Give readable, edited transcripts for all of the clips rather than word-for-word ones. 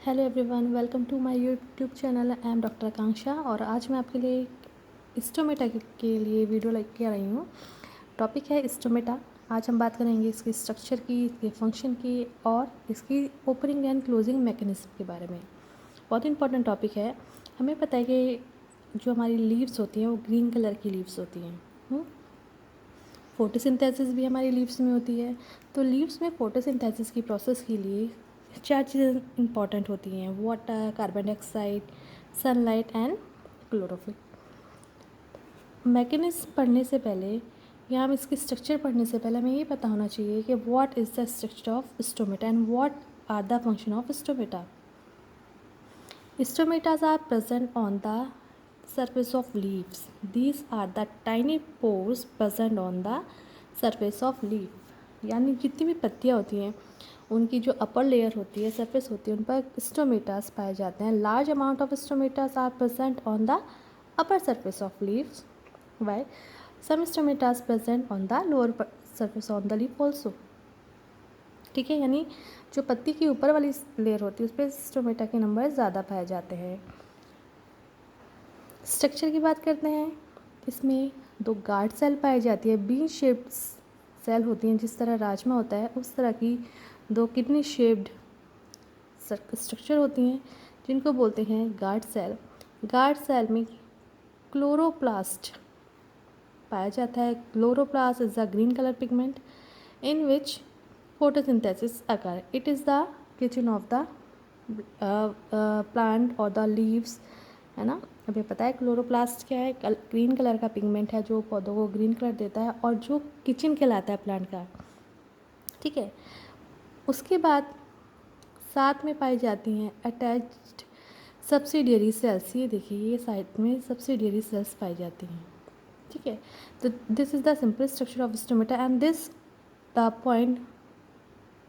Hello everyone, welcome to my YouTube channel. I am doctor Akanksha और आज मैं आपके लिए स्टोमेटा के लिए वीडियो लेके आ रही हूँ। टॉपिक है स्टोमेटा। आज हम बात करेंगे इसके स्ट्रक्चर की, इसके फंक्शन की और इसकी ओपनिंग एंड क्लोजिंग मैकेनिज्म के बारे में। बहुत इंपॉर्टेंट टॉपिक है। हमें पता है कि जो हमारी लीव्स होती हैं वो ग्रीन कलर की लीव्स होती हैं। फोटोसिंथेसिस भी हमारी लीव्स में होती है। तो लीव्स में फोटोसिंथेसिस की प्रोसेस के लिए 4 चीज़ें इंपॉर्टेंट होती हैं: water, carbon dioxide, sunlight and chlorophyll. Mechanism पढ़ने से पहले या हम इसकी स्ट्रक्चर पढ़ने से पहले हमें ये पता होना चाहिए कि what is the structure of stomata and what are the function of stomata. Stomatas are present on the surface of leaves. These are the tiny pores present on the surface of leaf. यानी जितनी भी पत्तियाँ होती हैं उनकी जो upper layer होती है, सरफेस होती है, उन पर स्टोमेटास पाए जाते हैं। Large amount of stomatas are present on the upper surface of leaves, while some stomatas present on the lower surface of the leaf also. ठीक है, यानी जो पत्ती की ऊपर वाली लेयर होती है उस पर स्टोमेटा के नंबर ज़्यादा पाए जाते हैं। स्ट्रक्चर की बात करते हैं। इसमें 2 गार्ड सेल पाई जाती है। बीन शेप्ड सेल होती हैं, जिस तरह राजमा होता है उस तरह की 2 किडनी शेप्ड स्ट्रक्चर होती हैं जिनको बोलते हैं गार्ड सेल। गार्ड सेल में क्लोरोप्लास्ट पाया जाता है। Chloroplast is a green colour pigment in which photosynthesis occur. It is the kitchen of the plant or the leaves, है ना। अभी पता है क्लोरोप्लास्ट क्या है। ग्रीन कलर का पिगमेंट है जो पौधों को ग्रीन कलर देता है और जो किचन कहलाता है प्लांट का। ठीक है, उसके बाद साथ में पाई जाती हैं अटैच्ड सब्सिडियरी सेल्स। ये देखिए, ये साइड में सब्सिडियरी सेल्स पाई जाती हैं। ठीक है, तो this is the simple structure of stomata and this the point,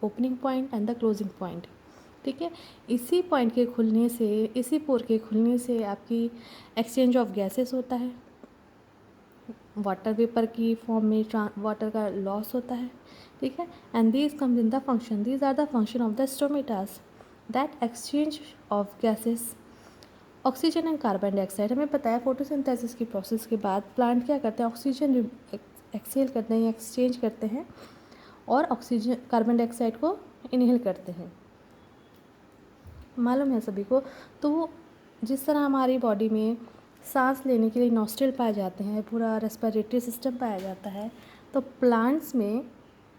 opening point and the closing point. ठीक है, इसी पॉइंट के खुलने से, इसी पोर के खुलने से आपकी एक्सचेंज ऑफ गैसेस होता है, वाटर वेपर की फॉर्म में वाटर का लॉस होता है। ठीक है, and these comes in the function, these are the function of the stomatas, that exchange of gases, oxygen and carbon dioxide. हमें पता है फोटोसिंथेसिस की प्रोसेस के बाद प्लांट क्या करते हैं, ऑक्सीजन एक्सहेल करते हैं या एक्सचेंज करते हैं और ऑक्सीजन कार्बन डाइऑक्साइड को इनहेल करते हैं, मालूम है सभी को। तो वो जिस तरह हमारी बॉडी में सांस लेने के लिए नॉस्ट्रिल पाए जाते हैं, पूरा रेस्पिरेटरी सिस्टम पाया जाता है, तो प्लांट्स में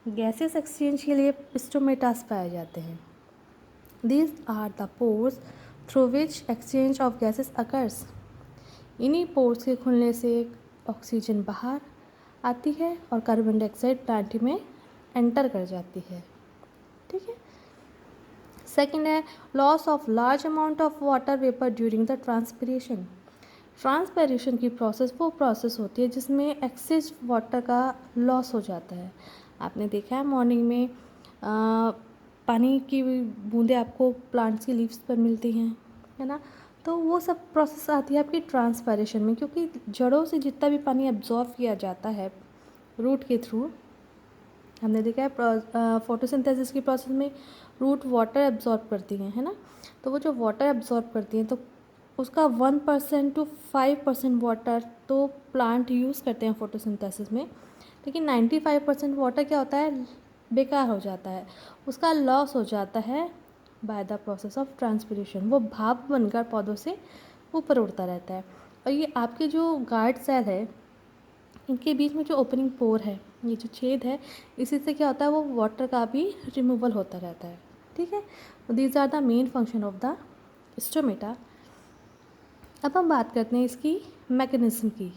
गैसेस एक्सचेंज के लिए स्टोमेटास पाए जाते हैं। These are the pores through which exchange of gases occurs. इन्हीं पोर्स के खुलने से ऑक्सीजन बाहर आती है और कार्बन डाइऑक्साइड प्लांट में एंटर कर जाती है। ठीक है, सेकेंड है loss of large amount of water vapour during the transpiration. Transpiration की प्रोसेस वो प्रोसेस होती है जिसमें एक्सेस वाटर का लॉस हो जाता है। आपने देखा है मॉर्निंग में पानी की बूंदें आपको प्लांट्स की लीव्स पर मिलती हैं, है ना। तो वो सब प्रोसेस आती है आपकी ट्रांसपिरेशन में, क्योंकि जड़ों से जितना भी पानी एब्जॉर्व किया जाता है रूट के थ्रू, हमने देखा है फोटोसिंथेसिस की प्रोसेस में रूट वाटर एब्जॉर्ब करती हैं, है ना। तो वो जो वाटर एब्जॉर्ब करती हैं तो उसका 1% to 5% वाटर तो प्लांट यूज़ करते हैं फोटोसिंथेसिस में, लेकिन 95% वाटर क्या होता है, बेकार हो जाता है, उसका लॉस हो जाता है bye the process of transpiration. वो भाप बनकर पौधों से ऊपर उड़ता रहता है। और ये आपके जो गार्ड सेल है इनके बीच में जो ओपनिंग पोर है, ये जो छेद है, इसी से क्या होता है, वो वाटर का भी रिमूवल होता रहता है। ठीक है, these are the main function of the stomata. अब हम बात करते हैं इसकी मैकेनिज्म की,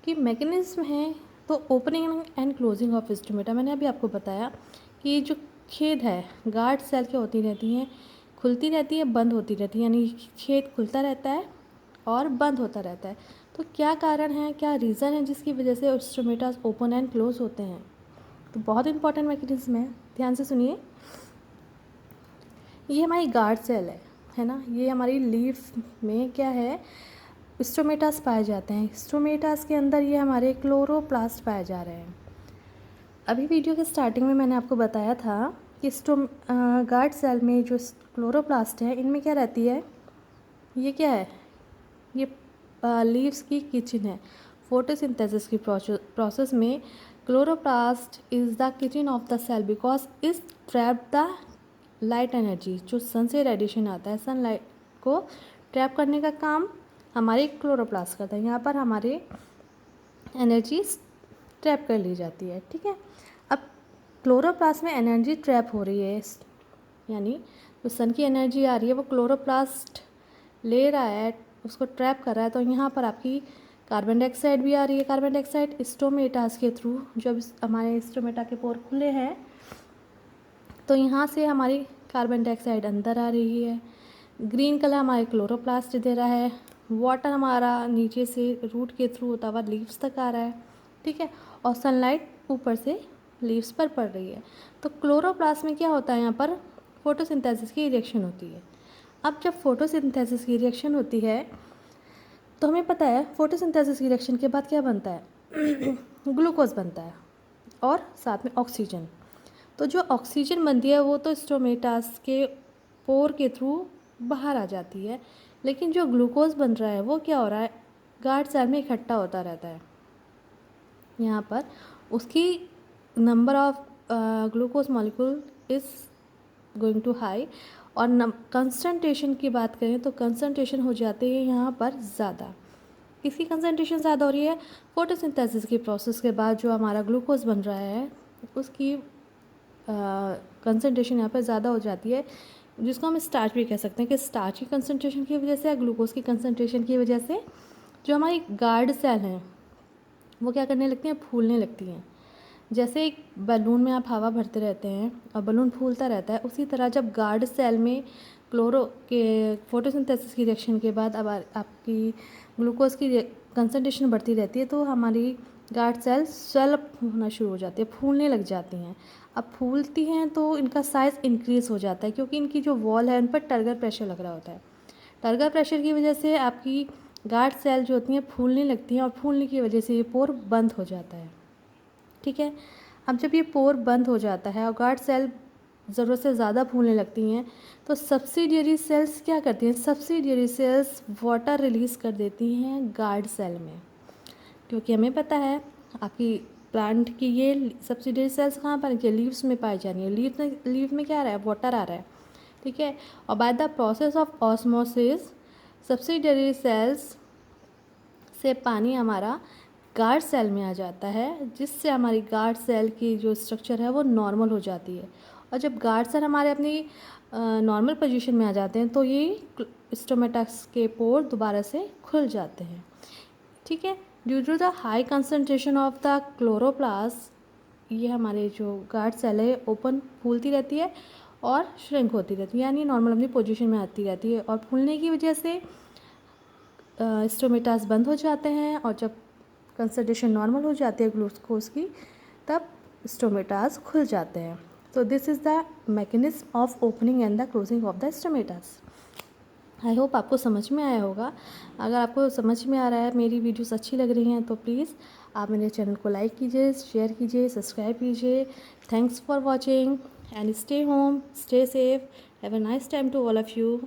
कि मैकेनिज्म है तो opening and closing of stomata. मैंने अभी आपको बताया कि जो छेद है गार्ड सेल क्या होती रहती हैं, खुलती रहती है, बंद होती रहती है, यानी छेद खुलता रहता है और बंद होता रहता है। तो क्या कारण है, क्या रीज़न है जिसकी वजह से स्टोमेटास ओपन एंड क्लोज होते हैं। तो बहुत इंपॉर्टेंट मैकेनिज्म है, ध्यान से सुनिए। ये हमारी गार्ड सेल है ना। ये हमारी लीफ में क्या है, स्टोमेटास पाए जाते हैं। स्टोमेटास के अंदर ये हमारे क्लोरोप्लास्ट पाए जा रहे हैं। अभी वीडियो के स्टार्टिंग में मैंने आपको बताया था कि गार्ड सेल में जो क्लोरोप्लास्ट है, इनमें क्या रहती है, ये क्या है, ये लीव्स की किचन है। फोटोसिंथेसिस की प्रोसेस में chloroplast is the kitchen of the cell because is trap the light energy. जो सन से रेडिएशन आता है, सनलाइट को ट्रैप करने का काम हमारे क्लोरोप्लास्ट करता है। यहाँ पर हमारे एनर्जी ट्रैप कर ली जाती है, ठीक है। अब क्लोरोप्लास्ट में एनर्जी ट्रैप हो रही है, यानी जो सन की एनर्जी आ रही है वो क्लोरोप्लास्ट ले रहा है, उसको ट्रैप कर रहा है। तो यहाँ पर आपकी कार्बन डाइऑक्साइड भी आ रही है। कार्बन डाइऑक्साइड स्टोमेटास के थ्रू, जब हमारे स्टोमेटा के पोर खुले हैं तो यहाँ से हमारी कार्बन डाइऑक्साइड अंदर आ रही है। ग्रीन कलर हमारे क्लोरोप्लास्ट दे रहा है। वाटर हमारा नीचे से रूट के थ्रू होता हुआ लीव्स तक आ रहा है, ठीक है। और सनलाइट ऊपर से लीव्स पर पड़ रही है। तो क्लोरोप्लास्ट में क्या होता है, यहाँ पर फोटोसिंथेसिस की रिएक्शन होती है। अब जब फोटोसिंथेसिस की रिएक्शन होती है तो हमें पता है फोटोसिंथेसिस की रिएक्शन के बाद क्या बनता है ग्लूकोज बनता है और साथ में ऑक्सीजन। तो जो ऑक्सीजन बनती है वो तो स्टोमेटास के पोर के थ्रू बाहर आ जाती है, लेकिन जो ग्लूकोज बन रहा है वो क्या हो रहा है, गार्ड सेल में इकट्ठा होता रहता है। यहाँ पर उसकी number of glucose molecule is going to high, और कंसंट्रेशन की बात करें तो कंसंट्रेशन हो जाती है यहाँ पर ज़्यादा। इसकी कंसंट्रेशन ज़्यादा हो रही है फोटोसिंथेसिस की प्रोसेस के बाद। जो हमारा ग्लूकोज बन रहा है उसकी कंसंट्रेशन यहाँ पर ज़्यादा हो जाती है, जिसको हम स्टार्च भी कह सकते हैं कि स्टार्च की कंसंट्रेशन की वजह से या ग्लूकोज की कंसंट्रेशन की वजह से जो हमारी गार्ड सेल हैं वो क्या करने लगती हैं, फूलने लगती हैं। जैसे एक बैलून में आप हवा भरते रहते हैं और बलून फूलता रहता है, उसी तरह जब गार्ड सेल में क्लोरो के फोटोसिंथेसिस की रिएक्शन के बाद अब आपकी ग्लूकोज की कंसंट्रेशन बढ़ती रहती है तो हमारी गार्ड सेल स्वेलअप होना शुरू हो जाती है, फूलने लग जाती हैं। अब फूलती हैं तो इनका साइज़ इंक्रीज़ हो जाता है, क्योंकि इनकी जो वॉल है उन पर टर्गर प्रेशर लग रहा होता है। टर्गर प्रेशर की वजह से आपकी गार्ड सेल जो होती हैं फूलने लगती हैं, और फूलने की वजह से ये पोर बंद हो जाता है, ठीक है। अब जब ये पोर बंद हो जाता है और गार्ड सेल ज़रूरत से ज़्यादा फूलने लगती हैं तो सब्सिडियरी सेल्स क्या करती हैं, सब्सिडियरी सेल्स वाटर रिलीज़ कर देती हैं गार्ड सेल में, क्योंकि हमें पता है आपकी प्लांट की ये सब्सिडियरी सेल्स कहाँ पर है, लीव्स में पाई जा रही है। लीव में क्या आ रहा है, वाटर आ रहा है, ठीक है। और by the process of osmosis subsidiary cells से पानी हमारा गार्ड सेल में आ जाता है, जिससे हमारी गार्ड सेल की जो स्ट्रक्चर है वो नॉर्मल हो जाती है। और जब गार्ड सेल हमारे अपनी नॉर्मल पोजीशन में आ जाते हैं तो ये स्टोमेटास के पोर दोबारा से खुल जाते हैं, ठीक है। Due to the high concentration of the chloroplast, ये हमारे जो गार्ड सेल है ओपन फूलती रहती है और श्रिंक होती रहती है, यानी नॉर्मल अपनी पोजीशन में आती रहती है। और फूलने की वजह से स्टोमेटास बंद हो जाते हैं, और जब कंसंट्रेशन नॉर्मल हो जाती है ग्लूकोज की तब स्टोमेटास खुल जाते हैं। तो this is the mechanism of opening and the closing of the stomatas. I hope आपको समझ में आया होगा। अगर आपको समझ में आ रहा है, मेरी वीडियोस अच्छी लग रही हैं, तो प्लीज़ आप मेरे चैनल को लाइक कीजिए, शेयर कीजिए, सब्सक्राइब कीजिए। Thanks for watching and stay home, stay safe, have a nice time to all of you.